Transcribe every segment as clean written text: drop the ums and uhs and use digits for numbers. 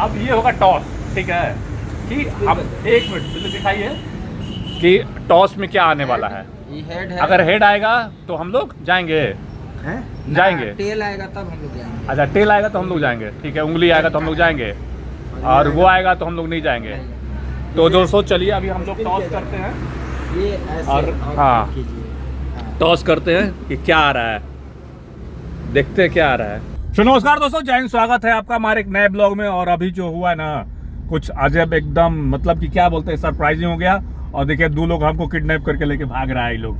अब ये होगा टॉस, ठीक है कि हम 1 मिनट जल्दी दिखाइए कि टॉस में क्या आने वाला है। ये हेड है। अगर हेड आएगा तो हम लोग जाएंगे, जाएंगे। टेल आएगा तब हम लोग जाएंगे। अच्छा, टेल आएगा तो हम लोग जाएंगे, ठीक है। उंगली आएगा तो हम लोग जाएंगे, और वो आएगा तो हम लोग नहीं जाएंगे। तो दोस्तों चलिए अभी हम लोग टॉस करते हैं, ये ऐसे और हाँ टॉस करते हैं कि क्या आ रहा है, देखते हैं क्या आ रहा है। तो नमस्कार दोस्तों, जय हिंद, स्वागत है आपका हमारे एक नए ब्लॉग में। और अभी जो हुआ ना कुछ अजब एकदम, मतलब कि क्या बोलते हैं, सरप्राइजिंग हो गया। और देखिए 2 लोग हमको किडनैप करके लेके भाग रहा है ये लोग।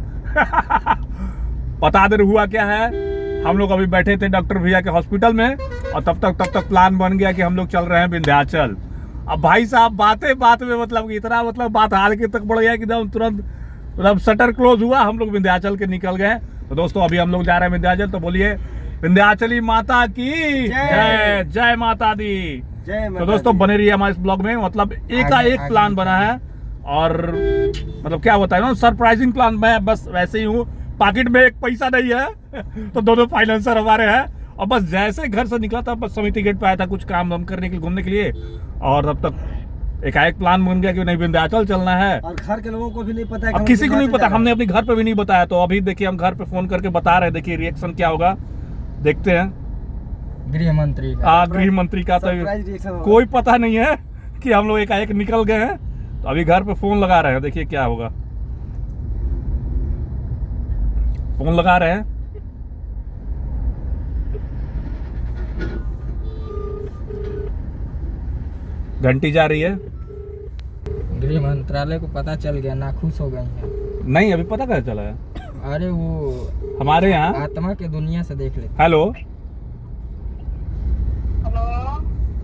पता देर हुआ क्या है, हम लोग अभी बैठे थे डॉक्टर भैया के हॉस्पिटल में, और तब तक प्लान बन गया कि हम लोग चल रहे हैं विंध्याचल। अब भाई साहब बातें बात में मतलब इतना बात हाल के तक बढ़ गया कि एकदम तुरंत मतलब शटर क्लोज हुआ, हम लोग विंध्याचल के निकल गए। तो दोस्तों अभी हम लोग जा रहे हैं विंध्याचल, तो बोलिए विंध्याचली माता की जय, जय माता दी। तो दोस्तों बने रहिए हमारे इस ब्लॉग में। मतलब एक प्लान बना है, और मतलब क्या बताए ना, सरप्राइजिंग प्लान। मैं बस वैसे ही हूँ, पॉकेट में एक पैसा नहीं है तो दोनों फाइनेंसर हमारे हैं। और बस जैसे घर से निकला था, बस समिति गेट पे आया था कुछ काम वाम करने के लिए, घूमने के लिए। और तब तक एक प्लान बन गया कि नहीं विंध्याचल चलना है, और घर के लोगों को भी नहीं पता है, अब किसी को नहीं पता। हमने अपने घर पे भी नहीं बताया। तो अभी देखिए हम घर पे फोन करके बता रहे हैं, देखिए रिएक्शन क्या होगा, देखते हैं। गृह मंत्री का तो कोई पता नहीं है कि हम लोग एकाएक निकल गए हैं। तो अभी घर पे फोन लगा रहे हैं, देखिए क्या होगा। फोन लगा रहे हैं, घंटी जा रही है। गृह मंत्रालय को पता चल गया, नाखुश हो गए हैं। नहीं, अभी पता कैसे चला है? अरे वो हमारे यहाँ आत्मा के दुनिया से देख लेते। हेलो,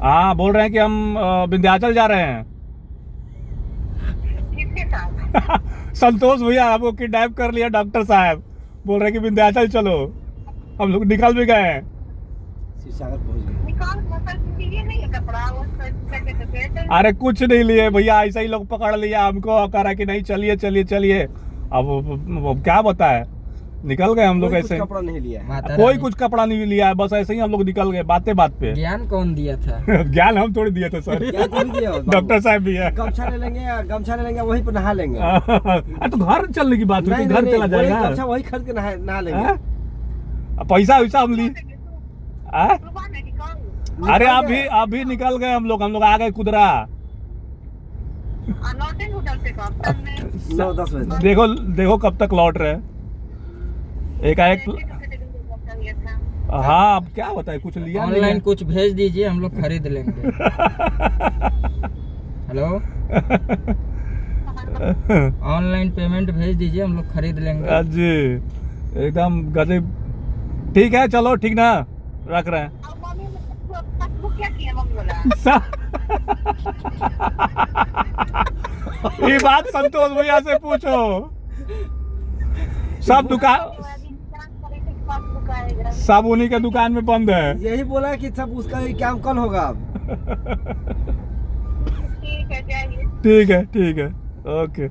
हाँ बोल रहे हैं कि हम विंध्याचल जा रहे हैं। संतोष भैया आपको किडनैप कर लिया, डॉक्टर साहब बोल रहे हैं कि विंध्याचल चलो। हम लोग निकल भी गए हैं। अरे कुछ नहीं लिए भैया, ऐसा ही लोग पकड़ लिया हमको, कह रहा कि नहीं चलिए चलिए चलिए। अब क्या बताए, निकल गए हम लोग ऐसे। कपड़ा नहीं लिया, कोई कुछ कपड़ा नहीं लिया है, बस ऐसे ही हम लोग निकल गए बातें बात पे। ज्ञान कौन दिया था? ज्ञान हम थोड़ी दिए थे सर, डॉक्टर साहब भी है। गमछा ले लेंगे वहीं पर नहा लेंगे। तो घर चलने की बात हुई, घर चला जाएगा, गमछा वही खरीद के नहा लेंगे। पैसा वैसा हम ली। अरे अभी निकल गए हम लोग आ गए कुदरा। देखो कब तक लौट रहे हैं एकाएक। हाँ अब क्या बताए, कुछ लिया नहीं। ऑनलाइन कुछ भेज दीजिए, हम लोग खरीद लेंगे। हेलो, ऑनलाइन पेमेंट भेज दीजिए, हम लोग खरीद लेंगे जी, एकदम गजब। ठीक है चलो, ठीक ना, रख रहे हैं। ये बात संतोष भैया से पूछो, सब दुकान सब उन्हीं के दुकान में बंद है। यही बोला कि सब उसका काम कल होगा अब। ठीक है ओके।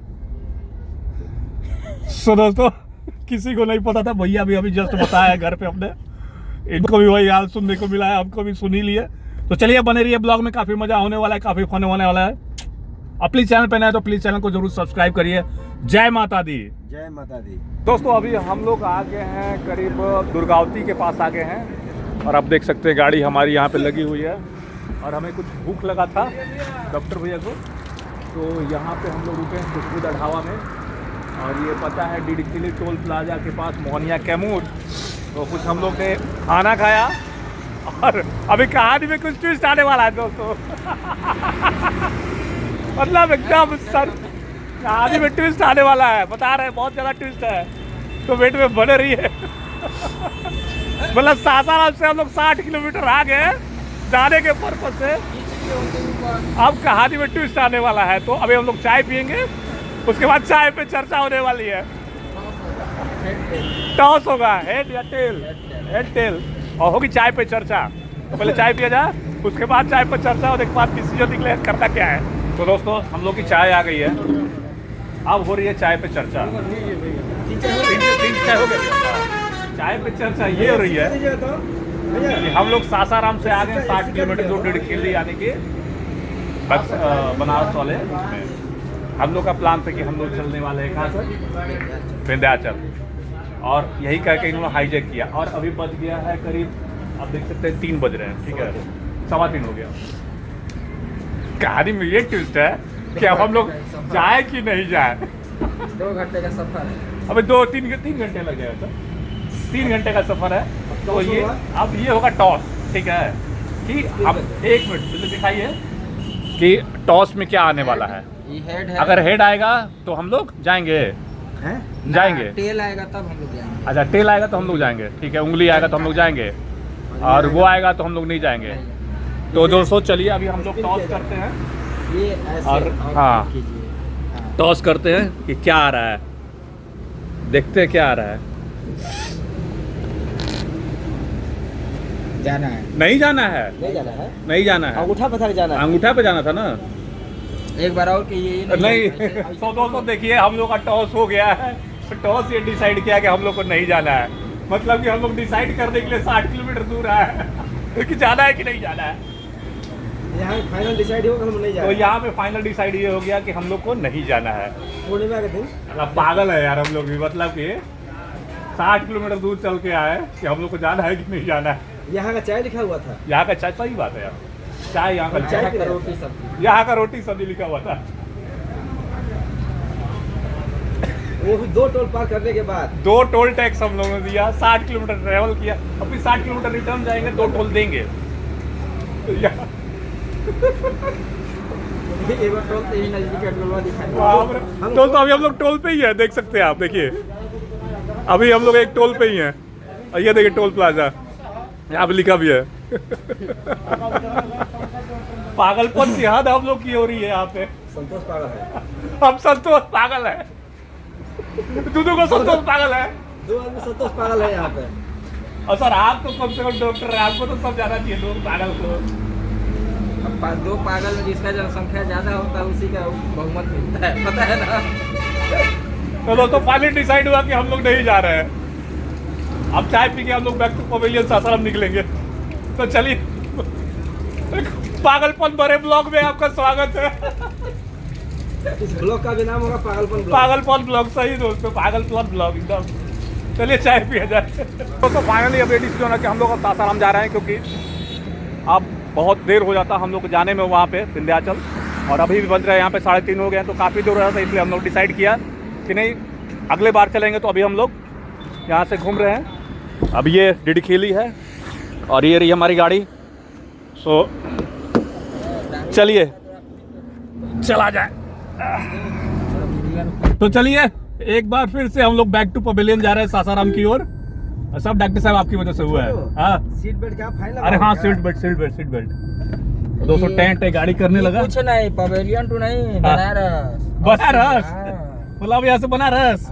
सो दोस्तों किसी को नहीं पता था, भैया भी अभी जस्ट बताया घर पे अपने, इनको भी वही हाल सुनने को मिला है, आपको भी सुनी लिए। तो चलिए बने रहिए ब्लॉग में, काफी मजा होने वाला है, काफी फन होने वाला है। अब प्लीज चैनल पे नए तो प्लीज चैनल को जरूर सब्सक्राइब करिए। जय माता दी, जय माता दी। दोस्तों अभी हम लोग आ गए हैं, करीब दुर्गावती के पास आ गए हैं। और आप देख सकते हैं गाड़ी हमारी यहाँ पे लगी हुई है, और हमें कुछ भूख लगा था डॉक्टर भैया को, तो यहाँ पे हम लोग रुके हैं खुशबूदा ढाबा में। और ये पता है डीडीचिली टोल प्लाजा के पास, मोहनिया कैमूर। तो कुछ हम लोग ने खाना खाया, और अभी कहानी में कुछ ट्विस्ट आने वाला है दोस्तों। मतलब एकदम सर कहानी में ट्विस्ट आने वाला है, बता रहे हैं बहुत ज़्यादा ट्विस्ट है, तो वेट में बने रही है। मतलब सासाराम से हम लोग 60 किलोमीटर आ गए जाने के पर्पज से। अब कहानी में ट्विस्ट आने वाला है, तो अभी हम लोग चाय पियेंगे, उसके बाद चाय पे चर्चा होने वाली है। टॉस होगा, हेड या टेल, हेड टेल, और होगी चाय पे चर्चा। तो पहले चाय पिया जाए, उसके बाद चाय पे चर्चा, और उसके बाद डिसीजन निकले करना क्या है। तो दोस्तों हम लोग की चाय आ गई है, अब हो रही है चाय पे चर्चा। तीन चाय हो गई, चाय पे चर्चा ये हो रही है। कि हम लोग सासाराम से आ गए 60 किलोमीटर जो डिडखेली यानी कि बनारस वाले में। हम लोग का प्लान था कि हम लोग चलने वाले हैं कहाँ से, विंध्याचल, और यही कह के इन्होंने हाईजैक किया। और अभी बज गया है करीब, आप देख सकते हैं 3 बज रहे हैं, ठीक है, 3:15 हो गया। कहानी में ये ट्विस्ट है कि अब हम लोग जाए कि नहीं जाए। 2 घंटे का सफर है। अबे 3 घंटे लग जाएगा सर, 3 घंटे का सफर है। तो ये अब ये होगा टॉस, ठीक है, कि हम 1 मिनट पहले दिखाइए कि टॉस में क्या आने वाला है। ये हेड है। अगर हेड आएगा तो हम लोग जाएंगे, जाएंगे। टेल आएगा तब हम लोग जाएंगे। अच्छा, टेल आएगा तो हम लोग जाएंगे, ठीक है, उंगली आएगा तो हम लोग जाएंगे, और वो आएगा तो हम लोग नहीं जाएंगे। तो दोस्तों चलिए अभी हम लोग टॉस करते हैं, ये ऐसे और हाँ टॉस करते हैं कि क्या आ रहा है, देखते हैं क्या आ रहा है। जाना है, नहीं जाना है, नहीं जाना है, नहीं जाना है, अंगूठा पता जाना है। अंगूठा पे जाना था ना। एक बार और कि ये नहीं तो दोस्तों देखिए हम लोग का टॉस हो गया है, तो टॉस ये डिसाइड किया कि हम लोग को नहीं जाना है। मतलब कि हम लोग डिसाइड करने के लिए 60 किलोमीटर दूर आए हैं कि जाना है कि नहीं जाना है। यहाँ फाइनल डिसाइड होगा हम नहीं तो यहाँ पे फाइनल डिसाइड ये हो गया कि हम लोग को नहीं जाना है। पूर्णिमा के दिन मतलब पागल है यार हम लोग भी, मतलब कि 60 किलोमीटर दूर चल के आए कि हम लोग को जाना है कि नहीं जाना है। यहाँ का चाय लिखा हुआ था। यहाँ का चाय, सही बात है यार, चाय यहाँ का, चाय की रोटी सब्जी, यहाँ का रोटी सब्जी लिखा हुआ था। वो भी 2 टोल पार करने के बाद 2 टोल टैक्स हम लोगों ने दिया, 60 किलोमीटर ट्रेवल किया, अब भी 60 किलोमीटर रिटर्न जाएंगे, 2 टोल देंगे। एक बार टोल पे ही नजदीक का टोलवा दिखाई। दोस्तों अभी हम लोग टोल पे ही है, देख सकते हैं आप, देखिए अभी हम लोग एक टोल पे ही हैं, और ये देखिए टोल प्लाजा यहाँ पे लिखा भी है। पागलपन की हद हम लोग की हो रही है यहाँ पे। संतोष पागल है, हम संतोष पागल है, दोनों को संतोष पागल है। 2 आदमी संतोष पागल है यहाँ पे। और सर आप तो कम से कम डॉक्टर है, आपको तो सब जाना चाहिए लोग पागल को। अब 2 पागल में जिसका जनसंख्या ज्यादा होता है उसी का बहुमत मिलता है, पता है ना। तो दोस्तों फाइनली डिसाइड हुआ कि हम लोग नहीं जा रहे हैं। अब चाय पी के हम लोग बैक टू पवेलियन सासाराम निकलेंगे। तो चलिए, पागलपन भरे ब्लॉग में आपका स्वागत है। इस ब्लॉग का भी नाम होगा पागलपन ब्लॉग। पागलपन ब्लॉग, सही दोस्तों, पागलपन ब्लॉग एकदम। चलिए चाय पिया जाए। तो फाइनली अब ये डिसीजन है कि हम लोग सासाराम जा रहे हैं, क्योंकि अब बहुत देर हो जाता हम लोग को जाने में वहाँ पे विंध्याचल, और अभी भी बज रहा है यहाँ पे 3:30 हो गए हैं, तो काफ़ी दूर रहा था, इसलिए हम लोग डिसाइड किया कि नहीं अगले बार चलेंगे। तो अभी हम लोग यहाँ से घूम रहे हैं। अब ये डिडखेली है और ये रही हमारी गाड़ी। सो चलिए चला जाए। तो चलिए एक बार फिर से हम लोग बैक टू पवेलियन जा रहे हैं सासाराम की ओर। सब डॉक्टर साहब आपकी वजह से हुआ है। हाँ सीट बेल्ट क्या फाइन लगा? अरे हाँ, सीट बेल्ट। तो दोस्तों टेंट गाड़ी करने लगा। कुछ नहीं, पवेलियन टू नहीं, बनारस। मतलब यहाँ से बनारस।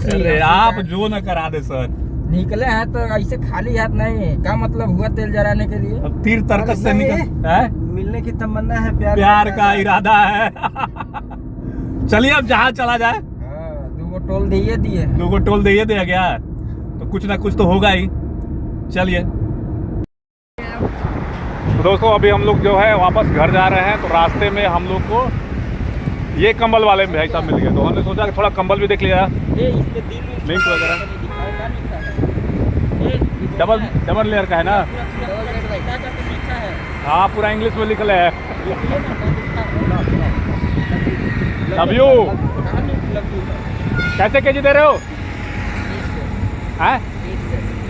अरे आप जो न करा दे सर। निकले हैं तो ऐसे खाली हाथ नहीं, क्या मतलब हुआ तेल जलाने के लिए? अब तीर तर्कस से निकल है? मिलने की तमन्ना है, प्यार का इरादा है। चलिए अब जहाँ चला जाए। 2 टोल दिए 2 टोल दिए दिया गया, तो कुछ ना कुछ तो होगा ही। चलिए तो दोस्तों अभी हम लोग जो है वापस घर जा रहे हैं। तो रास्ते में हम लोग को ये कंबल वाले भाई साहब मिल गए, तो हमने सोचा कि थोड़ा कंबल भी देख लिया, लिंक वगैरह। डबल लेयर का है ना? हाँ पूरा इंग्लिश में लिखल है। Love you. कैसे केजी दे रहे हो? हैं?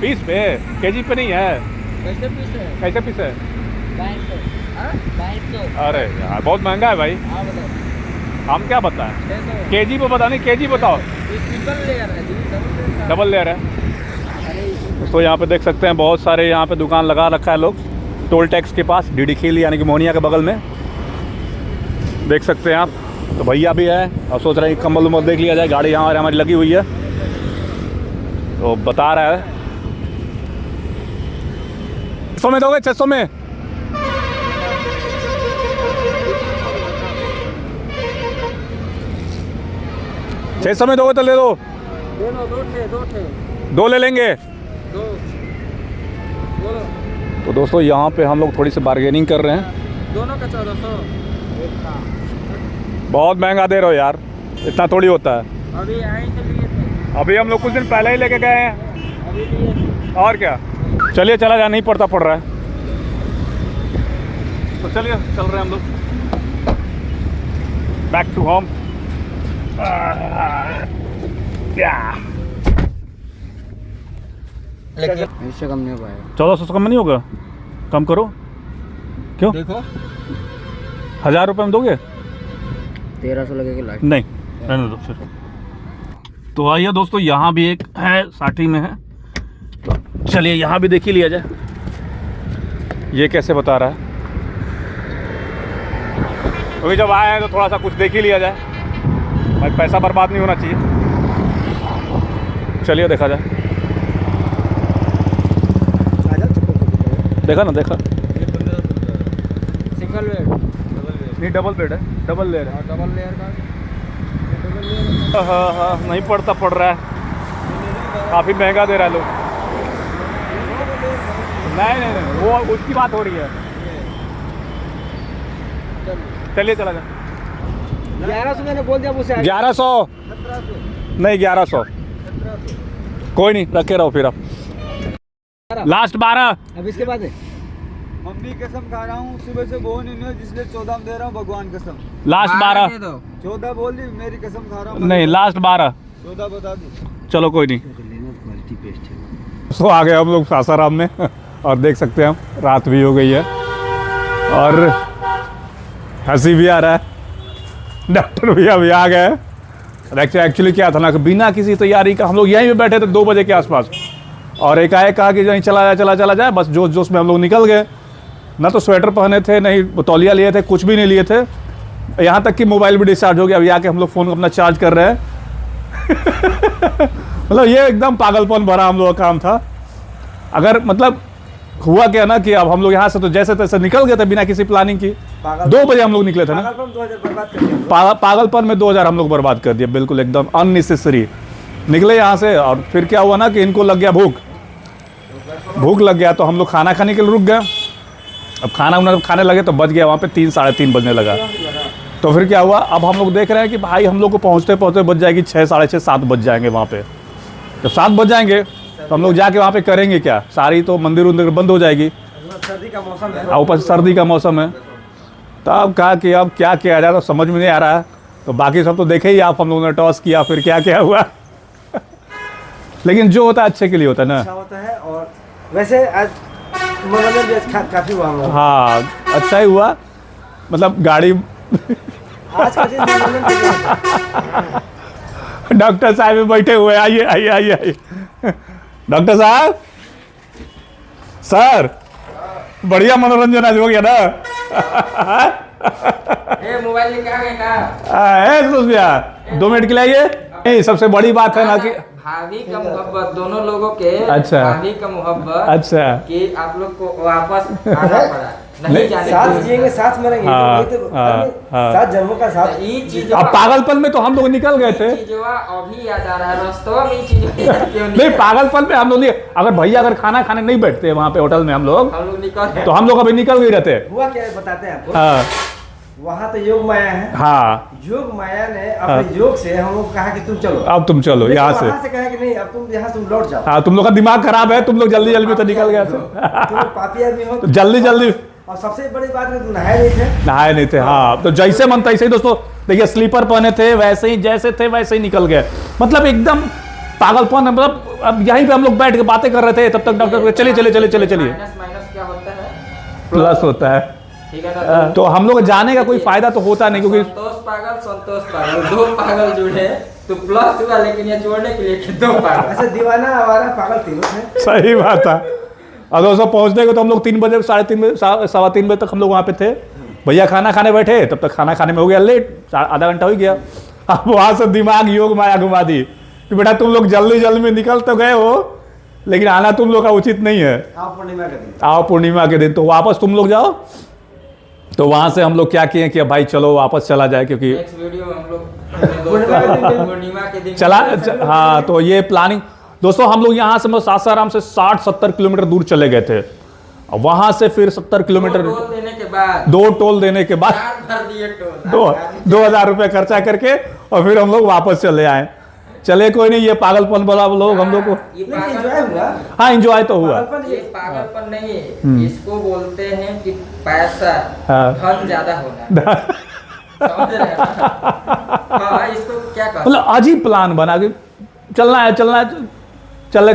20 पे? केजी पे नहीं है। कैसे पीस है? 2200। अरे यार बहुत महंगा है भाई। हम क्या बताएं? केजी पे बता, नहीं केजी बताओ। डबल लेयर है। तो यहाँ पे देख सकते हैं बहुत सारे यहाँ पे दुकान लगा रखा है लोग टोल टैक्स के पास, डिडखेली यानी कि मोहनिया के बगल में, देख सकते हैं आप। तो भैया भी है और सोच रहे हैं कंबल उम्बल देख लिया जाए। गाड़ी यहाँ हमारी लगी हुई है, तो बता रहा है 600 में दोगे? 600 में? $600 में दोगे तो ले लो। 2 थे। 2 ले लेंगे। बोलो। तो दोस्तों यहाँ पे हम लोग थोड़ी सी बार्गेनिंग कर रहे हैं। दोनों का 1400। बहुत महंगा दे रहे हो यार, इतना थोड़ी होता है। अभी यहीं से लिए थे। अभी हम लोग कुछ दिन पहले ही लेके गए हैं, अभी लिए थे। और क्या। चलिए चला जा, नहीं पड़ता पड़ रहा है, तो चलिए चल रहे हैं हम लोग बैक टू होम। लेकिन इससे कम नहीं हो पाएगा। 1400 से कम नहीं होगा? कम करो। क्यों? देखो 1000 रुपये में दोगे? 1300 लगेगा लास्ट। नहीं, रहने दो फिर। तो आइए दोस्तों, यहाँ भी एक है, साठी में है, तो चलिए यहाँ भी देख ही लिया जाए ये कैसे बता रहा है। क्योंकि जब आए हैं तो थोड़ा सा कुछ देख ही लिया जाए भाई, पैसा बर्बाद नहीं होना चाहिए। चलिए देखा जाए। देखा ना, देखा। सिंगल बेड, नहीं डबल बेड है, डबल लेयर है। डबल लेयर का। हाँ हाँ, नहीं पड़ता पड़ रहा है, काफ़ी महंगा दे रहा है लोग। नहीं नहीं नहीं, वो उसकी बात हो रही है। चलिए चला जाए। 1100 मैंने बोल दिया मुझसे। 1100 नहीं, 1100 कोई नहीं, रखे रहो फिर आप। लास्ट 12। अब इसके बाद मम्मी कसम खा रहा हूँ, सुबह से वो नहीं हुआ जिसलिए 14 में दे रहा हूँ, भगवान कसम। लास्ट 12 14 बोल दी, मेरी कसम खा रहा हूँ। नहीं, लास्ट 12। 14 बता दी। चलो कोई नहीं। तो आ गए हम लोग सासाराम में और देख सकते हैं हम, रात भी हो गई है और हंसी भी आ रहा है। डॉक्टर भैया भी आ गए। एक्चुअली क्या था ना कि बिना किसी तैयारी का हम लोग यहीं पे बैठे थे 2 बजे के आसपास, और एकाएक कहा कि नहीं चला जाए, बस जोश जोश में हम लोग निकल गए। ना तो स्वेटर पहने थे, नहीं तौलिया लिए थे, कुछ भी नहीं लिए थे। यहाँ तक कि मोबाइल भी डिस्चार्ज हो गया। अभी आके हम लोग फ़ोन अपना चार्ज कर रहे हैं। मतलब ये एकदम पागलपन भरा हम लोग का काम था। अगर मतलब हुआ क्या ना कि अब हम लोग यहाँ से तो जैसे तैसे निकल गए थे बिना किसी प्लानिंग की। 2 बजे हम लोग निकले थे ना। पागलपन में 2000 हम लोग बर्बाद कर दिए, बिल्कुल एकदम अननेसेसरी निकले यहाँ से। और फिर क्या हुआ ना कि इनको लग गया भूख लग गया, तो हम लोग खाना खाने के लिए रुक गए। अब खाना उन्हें खाने लगे तो बज गया वहाँ पे 3 साढ़े 3 बजने लगा। तो फिर क्या हुआ, अब हम लोग देख रहे हैं कि भाई हम लोग को पहुँचते बज जाएगी 6 साढ़े 6 7 बज जाएंगे वहाँ पे। जब 7 बज जाएंगे तो हम लोग जाके वहाँ पे करेंगे क्या? सारी तो मंदिर उंदिर बंद हो जाएगी, सर्दी का मौसम है, और ऊपर से सर्दी का मौसम है। तो अब कहा कि अब क्या किया जाए, तो समझ में नहीं आ रहा है। तो बाकी सब तो देखे ही आप, हम लोगों ने टॉस किया, फिर क्या क्या हुआ। लेकिन जो होता है अच्छे के लिए होता है ना। अच्छा होता है। और वैसे आज मनोरंजन भी काफी हुआ हम लोग। हाँ, अच्छा ही हुआ, मतलब गाड़ी। आज का दिन मनोरंजन के लिए होता है। डॉक्टर साहब भी बैठे हुए, आइए आइए आइए आइए। डॉक्टर साहब, सर बढ़िया मनोरंजन आज हो गया ना। मोबाइल लेके आ गए का? 2 मिनट के लिए आइए। नहीं, सबसे बड़ी बात है ना कि भाभी का मोहब्बत, दोनों लोगों के। अच्छा। भाभी का मोहब्बत। अच्छा कि आप लोग को वापस आना पड़ा। नहीं जाने साथ जिएंगे, साथ मरेंगे। हाँ, तो हाँ, हाँ। साथ जन्मों का साथ। ये चीज अब पागलपन में तो हम लोग निकल गए थे। अभी याद आ रहा है, रास्तों में ये चीज क्यों नहीं, पागलपन में हम लोग नहीं। अगर भैया अगर खाना खाने नहीं बैठते वहाँ पे होटल में हम लोग निकल, तो हम लोग अभी निकल गए रहते। हुआ क्या है बताते हैं आपको। हाँ वहाँ तो योग माया है। हाँ, योग माया ने अपने योग से हम लोग कहा कि तुम चलो, अब तुम चलो लेकिन यहाँ से। वहाँ से कहा कि नहीं, अब तुम यहाँ तुम लौट जाओ। हाँ, तुम लोग का दिमाग खराब है, तुम लोग जल्दी जल्दी तो निकल गए थे। तुम लोग पापी आदमी हो। तो जल्दी और सबसे बड़ी बात है तुम नहाए नहीं थे। नहाए नहीं थे। हाँ, तो जैसे मन तैसे ही दोस्तों, देखिए स्लीपर पहने थे, वैसे ही जैसे थे वैसे ही निकल गए। मतलब एकदम पागलपन। मतलब अब यहीं पे हम लोग बैठ के बातें कर रहे थे, तब तक डॉक्टर चलिए माइनस क्या होता है? प्लस होता है। ठीक है ना? तो हम लोग जाने का कोई फायदा तो होता नहीं, क्योंकि संतोष पागल 2 पागल जुड़े तो प्लस हुआ, लेकिन ये जोड़ने के लिए 2 पागल। ऐसे दीवाना आवारा पागल तीनों थे। सही बात है। और दोस्तों पहुंचने को तो हम लोग 3 बजे, साढ़े 3 बजे, 3:15 बजे तक हम लोग वहाँ पे थे। भैया खाना खाने बैठे, तब तक खाना खाने में हो गया लेट, आधा घंटा हो गया। अब वहाँ से दिमाग योग माया घुमा दी कि बेटा तुम लोग जल्दी में निकल तो गए हो, लेकिन आना तुम लोग का उचित नहीं है। आओ पूर्णिमा के दिन। आओ पूर्णिमा के दिन तो वापस तुम लोग जाओ। तो वहाँ से हम लोग क्या किए कि भाई चलो वापस चला जाए, क्योंकि नेक्स्ट वीडियो हम लोग पूर्णिमा के दिन हाँ, तो ये प्लानिंग दोस्तों हम लोग यहाँ से सासाराम से 60-70 किलोमीटर दूर चले गए थे, वहां से फिर 70 किलोमीटर, टोल देने के बाद 2 टोल देने के बाद चार भर दिए टोल। 2,000 रुपये खर्चा करके और फिर हम लोग वापस चले आए। चले कोई नहीं, ये पागलपन वाला लोग हम लोग को, ये लेकिन एंजॉय हुआ। हाँ एंजॉय तो हुआ। पागलपन ये ये पागलपन नहीं है, इसको बोलते हैं कि पैसा हाँ। धन ज्यादा होना। समझ रहे हैं ना? हाँ, इसको क्या कहते मतलब अजीब प्लान बना के चलना है चले चल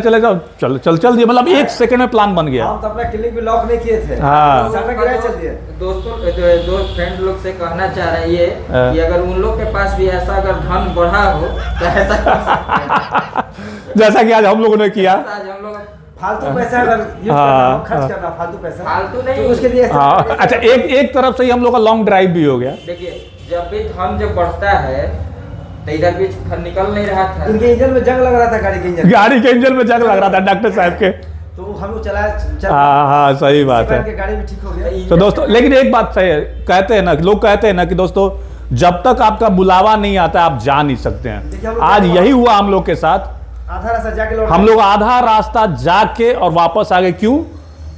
दिए, मतलब 1 सेकंड में प्लान बन गया। हम तो अपना क्लिनिक भी लॉक नहीं किए थे। हाँ। सारा गिराए चल दिए। दोस्तों दो फ्रेंड लोग से कहना चाह रहे हैं ये हाँ। कि अगर उन लोग के पास भी ऐसा अगर धन बढ़ा हो तो ऐसा कर सकते हैं। जैसा कि आज हम लोगों ने किया। आज हम लोग फालतू पैसा अगर यूज हाँ, करना, खर्च हाँ। करना फालतू पैसा, फालतू नहीं। तो उसके लिए हाँ अच्छा, एक तरफ से ही हम लोग का लॉन्ग ड्राइव भी हो गया। देखिए, जब भी धन जब बढ़ता है तो इधर भी निकल नहीं रहा था। इनके इंजन में जंग लग रहा था, गाड़ी के इंजन। गाड़ी के इंजन में जंग लग रहा था डॉक्टर साहब के। तो हम लोग चला हाँ सही बात है। गाड़ी भी ठीक हो गया। तो दोस्तों लेकिन एक बात सही है, कहते हैं ना लोग, कहते हैं ना कि दोस्तों जब तक आपका बुलावा नहीं आता आप जा नहीं सकते देखिए, हम हैं। लोग आज जाके यही हुआ हम लोग के साथ। आधा रास्ता जाके लौट हम लोग आधा रास्ता जाके और वापस आ गए। क्यों?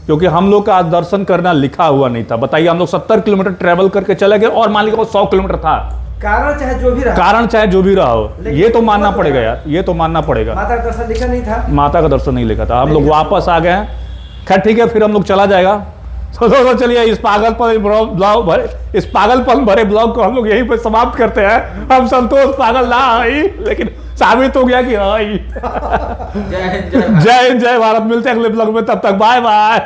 क्योंकि हम लोग का आज दर्शन करना लिखा हुआ नहीं था। बताइए, हम लोग 70 किलोमीटर ट्रेवल करके चले गए और मान लीजिए 100 किलोमीटर था। कारण चाहे जो भी रहा, कारण चाहे जो भी रहा हो, लेकिन ये तो मानना मत पड़ेगा रहा। यार, ये तो मानना पड़ेगा। माता का दर्शन लिखा नहीं था। माता का दर्शन नहीं लिखा था। हम लोग वापस आ गए हैं। खैर ठीक है, फिर हम लोग चला जाएगा। तो दोस्तों चलिए इस पागलपन भरे ब्लॉग को हम लोग यहीं पे समाप्त करते हैं। हम संतोष पागल ना आई, लेकिन साबित हो गया कि आई। जय हिंद, जय भारत। जय हिंद, जय भारत। मिलते हैं अगले ब्लॉग में, तब तक बाय बाय।